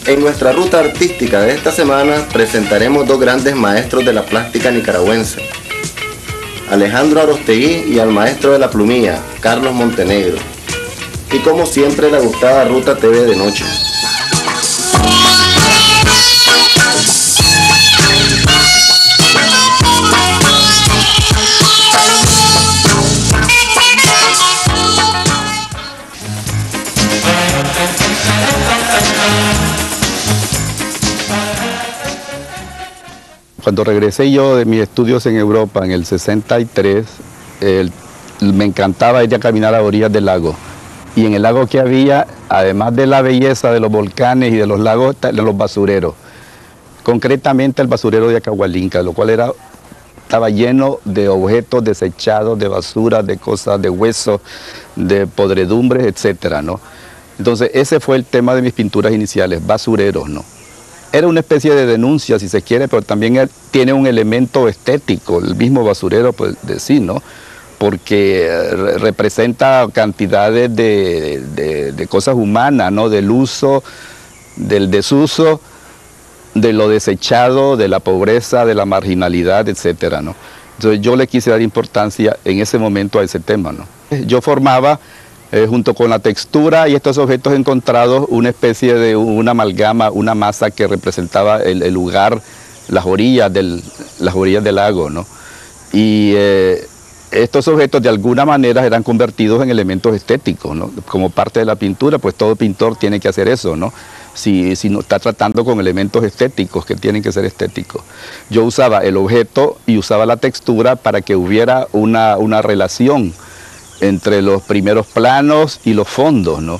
En nuestra ruta artística de esta semana presentaremos dos grandes maestros de la plástica nicaragüense, Alejandro Arostegui y al maestro de la plumilla, Carlos Montenegro. Y como siempre, la gustada Ruta TV de noche. Cuando regresé yo de mis estudios en Europa en el 63, me encantaba ir a caminar a orillas del lago. Y en el lago que había, además de la belleza de los volcanes y de los lagos, los basureros. Concretamente el basurero de Acahualinca, lo cual estaba lleno de objetos desechados, de basura, de cosas, de huesos, de podredumbres, etcétera, ¿no? Entonces ese fue el tema de mis pinturas iniciales, basureros, ¿no? Era una especie de denuncia, si se quiere, pero también tiene un elemento estético, el mismo basurero, pues decir, ¿no? Porque representa cantidades de cosas humanas, ¿no? Del uso, del desuso, de lo desechado, de la pobreza, de la marginalidad, etcétera, ¿no? Entonces yo le quise dar importancia en ese momento a ese tema, ¿no? Yo formaba junto con la textura y estos objetos encontrados, una especie de una amalgama, una masa que representaba el lugar, las orillas del lago, ¿no? Y estos objetos de alguna manera eran convertidos en elementos estéticos, ¿no? Como parte de la pintura, pues todo pintor tiene que hacer eso, ¿no? Si no está tratando con elementos estéticos, que tienen que ser estéticos. Yo usaba el objeto y usaba la textura para que hubiera una relación entre los primeros planos y los fondos, ¿no?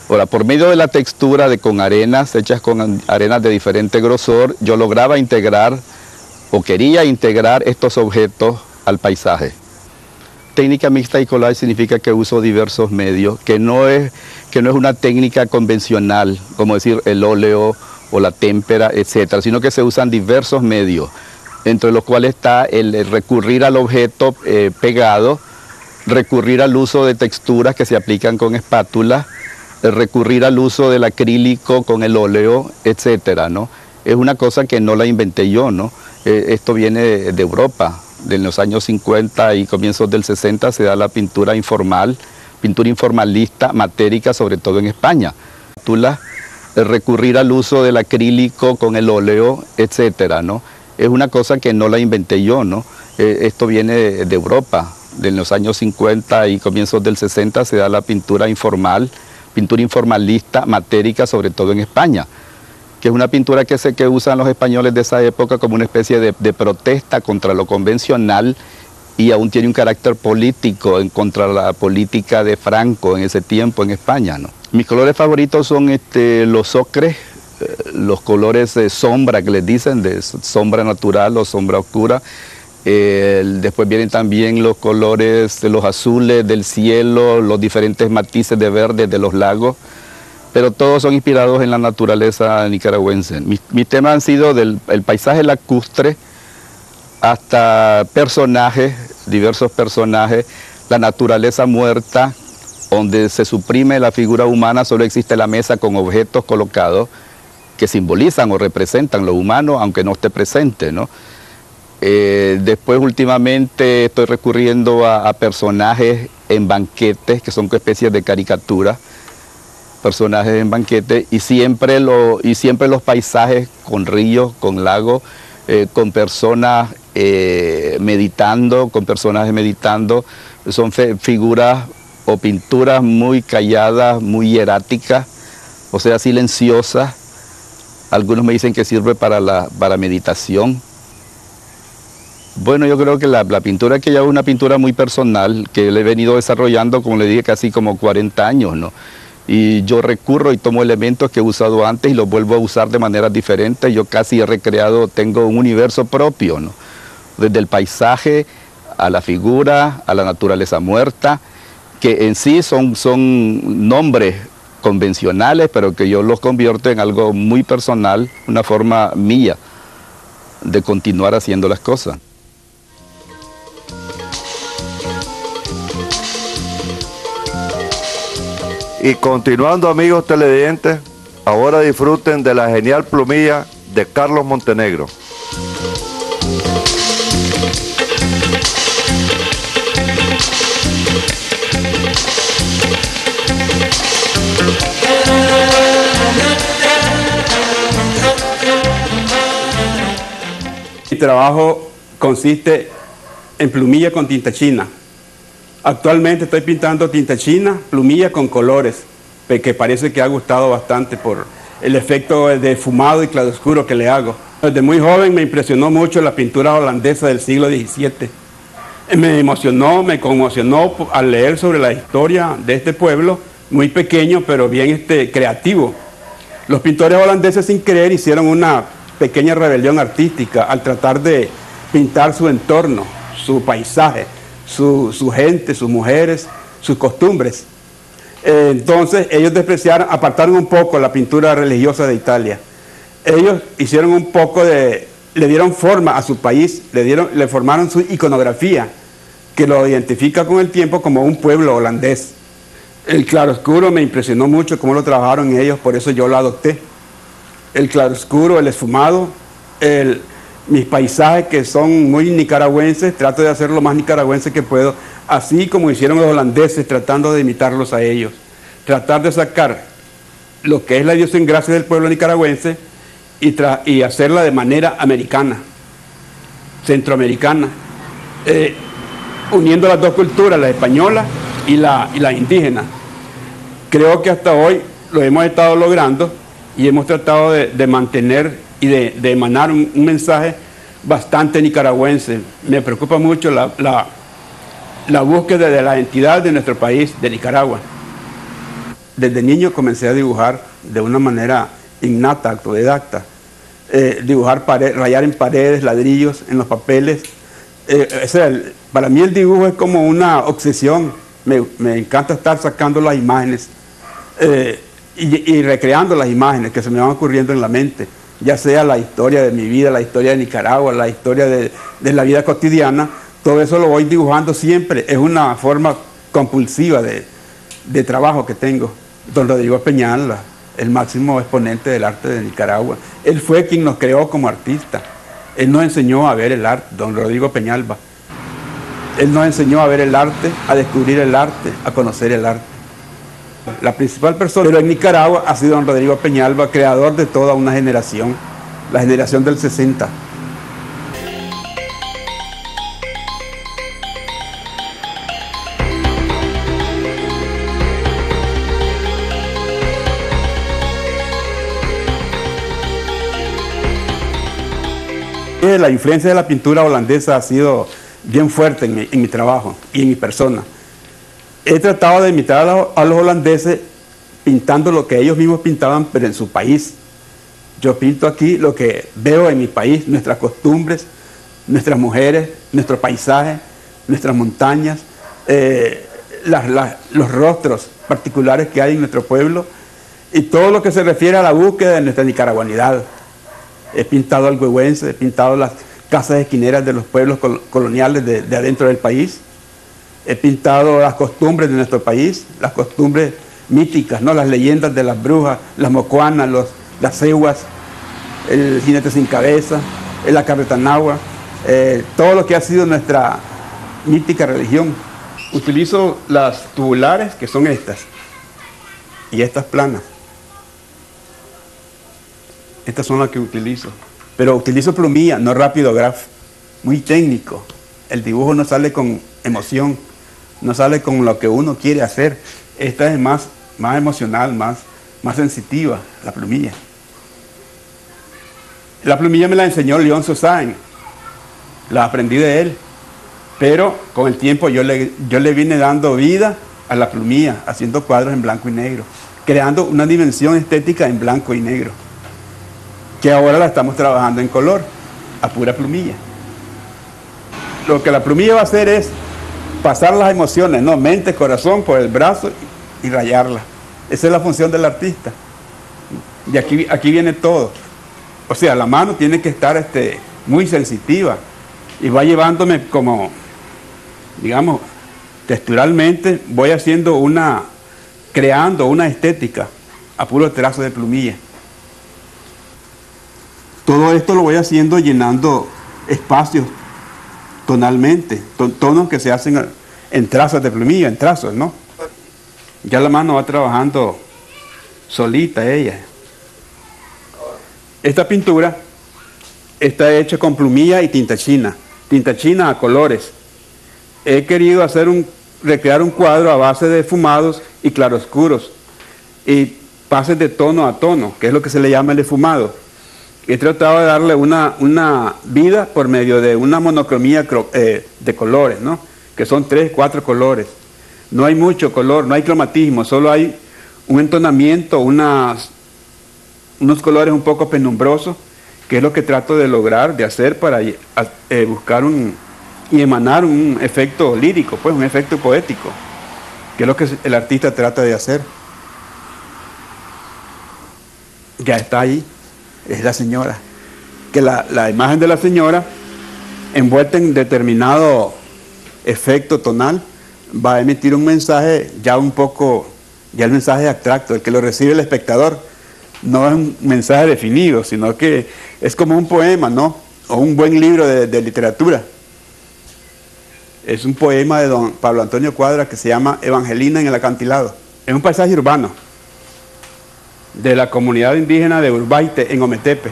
Ahora, por medio de la textura con arenas, hechas con arenas de diferente grosor, yo lograba integrar, o quería integrar estos objetos al paisaje. Técnica mixta y collage significa que uso diversos medios, que no es una técnica convencional, como decir el óleo o la témpera, etcétera, sino que se usan diversos medios, entre los cuales está el recurrir al objeto pegado, recurrir al uso de texturas que se aplican con espátula, recurrir al uso del acrílico con el óleo, etcétera, ¿no? Es una cosa que no la inventé yo, ¿no? Esto viene de Europa, de los años 50 y comienzos del 60 se da la pintura informal, pintura informalista, matérica, sobre todo en España. Recurrir al uso del acrílico con el óleo, etcétera, ¿no? Es una cosa que no la inventé yo, ¿no? Esto viene de Europa. De los años 50 y comienzos del 60 se da la pintura informal, pintura informalista, matérica, sobre todo en España, que es una pintura que usan los españoles de esa época como una especie de protesta contra lo convencional y aún tiene un carácter político contra la política de Franco en ese tiempo en España, ¿no? Mis colores favoritos son los ocres, los colores de sombra que les dicen, de sombra natural o sombra oscura. Después vienen también los colores de los azules del cielo, los diferentes matices de verde de los lagos, pero todos son inspirados en la naturaleza nicaragüense. Mis temas han sido del paisaje lacustre hasta personajes, diversos personajes, la naturaleza muerta, donde se suprime la figura humana, solo existe la mesa con objetos colocados que simbolizan o representan lo humano, aunque no esté presente, ¿no? Después últimamente estoy recurriendo a personajes en banquetes, que son especies de caricaturas, personajes en banquetes, y siempre los paisajes con ríos, con lagos, con personas meditando, son figuras o pinturas muy calladas, muy hieráticas, o sea, silenciosas. Algunos me dicen que sirve para meditación. Bueno, yo creo que la pintura que ya es una pintura muy personal, que le he venido desarrollando, como le dije, casi como 40 años, ¿no? Y yo recurro y tomo elementos que he usado antes y los vuelvo a usar de maneras diferentes. Yo casi he recreado, tengo un universo propio, ¿no? Desde el paisaje a la figura, a la naturaleza muerta, que en sí son nombres convencionales, pero que yo los convierto en algo muy personal, una forma mía de continuar haciendo las cosas. Y continuando, amigos televidentes, Ahora disfruten de la genial plumilla de Carlos Montenegro. Mi trabajo consiste en plumilla con tinta china. Actualmente estoy pintando tinta china, plumilla con colores, que parece que ha gustado bastante por el efecto de fumado y claroscuro que le hago. Desde muy joven me impresionó mucho la pintura holandesa del siglo XVII. Me emocionó, me conmocionó al leer sobre la historia de este pueblo, muy pequeño pero bien creativo. Los pintores holandeses sin querer hicieron una pequeña rebelión artística al tratar de pintar su entorno, su paisaje, su gente, sus mujeres, sus costumbres. Entonces ellos apartaron un poco la pintura religiosa de Italia. Ellos hicieron un poco le dieron forma a su país, le formaron su iconografía, que lo identifica con el tiempo como un pueblo holandés. El claroscuro me impresionó mucho cómo lo trabajaron ellos, por eso yo lo adopté. El claroscuro, el esfumado, mis paisajes que son muy nicaragüenses, trato de hacer lo más nicaragüense que puedo, así como hicieron los holandeses, tratando de imitarlos a ellos. Tratar de sacar lo que es la idiosincrasia del pueblo nicaragüense y hacerla de manera americana, centroamericana, uniendo las dos culturas, la española y la indígena. Creo que hasta hoy lo hemos estado logrando y hemos tratado de mantener y de emanar un mensaje bastante nicaragüense. Me preocupa mucho la búsqueda de la identidad de nuestro país, de Nicaragua. Desde niño comencé a dibujar de una manera innata, autodidacta. Dibujar, rayar en paredes, ladrillos, en los papeles. Para mí el dibujo es como una obsesión. Me encanta estar sacando las imágenes y recreando las imágenes que se me van ocurriendo en la mente, ya sea la historia de mi vida, la historia de Nicaragua, la historia de la vida cotidiana. Todo eso lo voy dibujando siempre. Es una forma compulsiva de trabajo que tengo. Don Rodrigo Peñalba, el máximo exponente del arte de Nicaragua. Él fue quien nos creó como artistas. Él nos enseñó a ver el arte, don Rodrigo Peñalba. Él nos enseñó a ver el arte, a descubrir el arte, a conocer el arte. La principal persona en Nicaragua ha sido don Rodrigo Peñalba, creador de toda una generación, la generación del 60. La influencia de la pintura holandesa ha sido bien fuerte en mi trabajo y en mi persona. He tratado de imitar a los holandeses pintando lo que ellos mismos pintaban, pero en su país. Yo pinto aquí lo que veo en mi país, nuestras costumbres, nuestras mujeres, nuestro paisaje, nuestras montañas, los rostros particulares que hay en nuestro pueblo y todo lo que se refiere a la búsqueda de nuestra nicaragüanidad. He pintado al huehuense, he pintado las casas esquineras de los pueblos coloniales de adentro del país. He pintado las costumbres de nuestro país, las costumbres míticas, ¿no? Las leyendas de las brujas, las mocuanas, las ceguas, el jinete sin cabeza, la carretanagua, todo lo que ha sido nuestra mítica religión. Utilizo las tubulares, que son estas, y estas planas. Estas son las que utilizo. Pero utilizo plumilla, no rapidograph. Muy técnico. El dibujo no sale con emoción, no sale con lo que uno quiere hacer. Esta es más emocional, más sensitiva, la plumilla. La plumilla me la enseñó Leoncio Sáenz. La aprendí de él. Pero con el tiempo yo le vine dando vida a la plumilla, haciendo cuadros en blanco y negro, creando una dimensión estética en blanco y negro, que ahora la estamos trabajando en color, a pura plumilla. Lo que la plumilla va a hacer es pasar las emociones, ¿no? Mente, corazón, por el brazo y rayarla. Esa es la función del artista. Y aquí viene todo. O sea, la mano tiene que estar muy sensitiva y va llevándome como, digamos, texturalmente, voy haciendo creando una estética a puro trazo de plumilla. Todo esto lo voy haciendo llenando espacios tonalmente, tonos que se hacen en trazas de plumilla, en trazos, ¿no? Ya la mano va trabajando solita ella. Esta pintura está hecha con plumilla y tinta china a colores. He querido recrear un cuadro a base de fumados y claroscuros y pases de tono a tono, que es lo que se le llama el esfumado. He tratado de darle una vida por medio de una monocromía de colores, ¿no? Que son 3, 4 colores. No hay mucho color, no hay cromatismo, solo hay un entonamiento, unos colores un poco penumbrosos, que es lo que trato de lograr, de hacer para buscar y emanar un efecto lírico, pues un efecto poético, que es lo que el artista trata de hacer. Ya está ahí, es la señora, que la imagen de la señora, envuelta en determinado efecto tonal, va a emitir un mensaje ya el mensaje abstracto, el que lo recibe el espectador. No es un mensaje definido, sino que es como un poema, ¿no? O un buen libro de literatura. Es un poema de don Pablo Antonio Cuadra que se llama Evangelina en el acantilado. Es un paisaje urbano de la comunidad indígena de Urbaite, en Ometepe.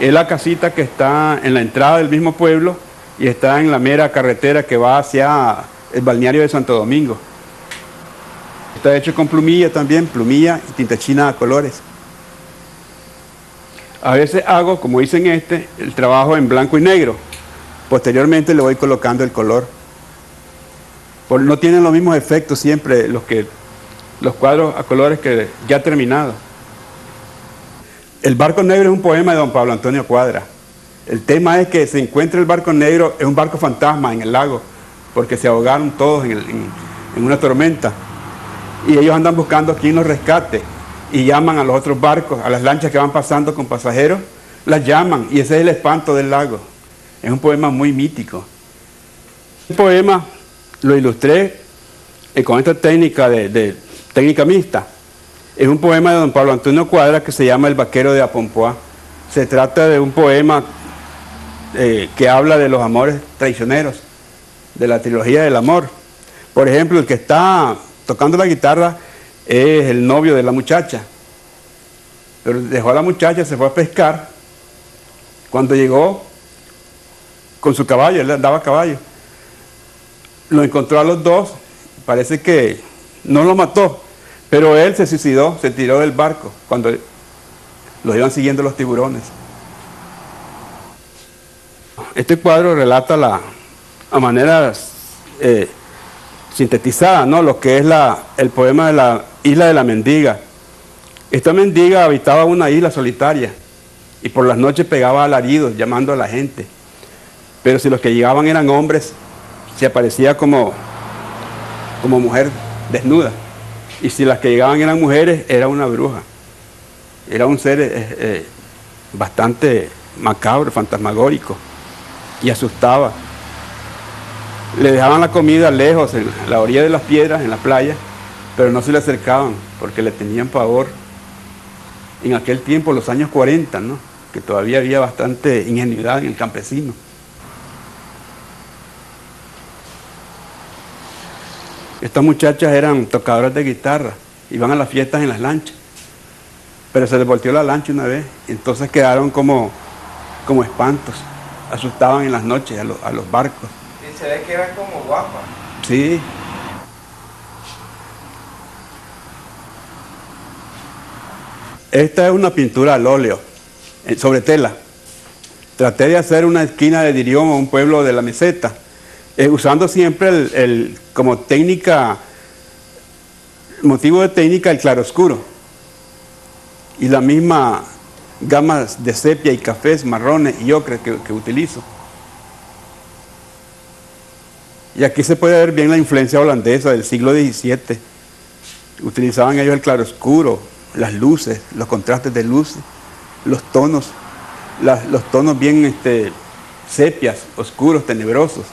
Es la casita que está en la entrada del mismo pueblo y está en la mera carretera que va hacia el balneario de Santo Domingo. Está hecho con plumilla también, plumilla y tinta china a colores. A veces hago, como hice en el trabajo en blanco y negro. Posteriormente le voy colocando el color. No tienen los mismos efectos siempre los cuadros a colores que ya terminados. El barco negro es un poema de don Pablo Antonio Cuadra. El tema es que se encuentra el barco negro, es un barco fantasma en el lago, porque se ahogaron todos en una tormenta. Y ellos andan buscando a quien los rescate y llaman a los otros barcos, a las lanchas que van pasando con pasajeros, las llaman y ese es el espanto del lago. Es un poema muy mítico. El poema lo ilustré con esta técnica de técnica mixta. Es un poema de don Pablo Antonio Cuadra que se llama El vaquero de Apompoá. Se trata de un poema que habla de los amores traicioneros, de la trilogía del amor. Por ejemplo, el que está tocando la guitarra es el novio de la muchacha, pero dejó a la muchacha, se fue a pescar. Cuando llegó con su caballo, él andaba a caballo, lo encontró a los dos, parece que no lo mató, pero él se suicidó, se tiró del barco cuando los iban siguiendo los tiburones. Este cuadro relata a manera sintetizada, ¿no? Lo que es el poema de la isla de la mendiga. Esta mendiga habitaba una isla solitaria y por las noches pegaba alaridos llamando a la gente. Pero si los que llegaban eran hombres, se aparecía como mujer desnuda. Y si las que llegaban eran mujeres, era una bruja. Era un ser bastante macabro, fantasmagórico, y asustaba. Le dejaban la comida lejos, en la orilla de las piedras, en la playa, pero no se le acercaban porque le tenían pavor. En aquel tiempo, los años 40, ¿no? Que todavía había bastante ingenuidad en el campesino. Estas muchachas eran tocadoras de guitarra, iban a las fiestas en las lanchas, pero se les volteó la lancha una vez, y entonces quedaron como espantos, asustaban en las noches a los barcos. Y se ve que eran como guapas. Sí. Esta es una pintura al óleo, sobre tela. Traté de hacer una esquina de Dirión, un pueblo de la meseta, usando siempre como técnica, motivo de técnica, el claroscuro. Y la misma gama de sepia y cafés, marrones y ocre que utilizo. Y aquí se puede ver bien la influencia holandesa del siglo XVII. Utilizaban ellos el claroscuro, las luces, los contrastes de luces, los tonos bien sepias, oscuros, tenebrosos.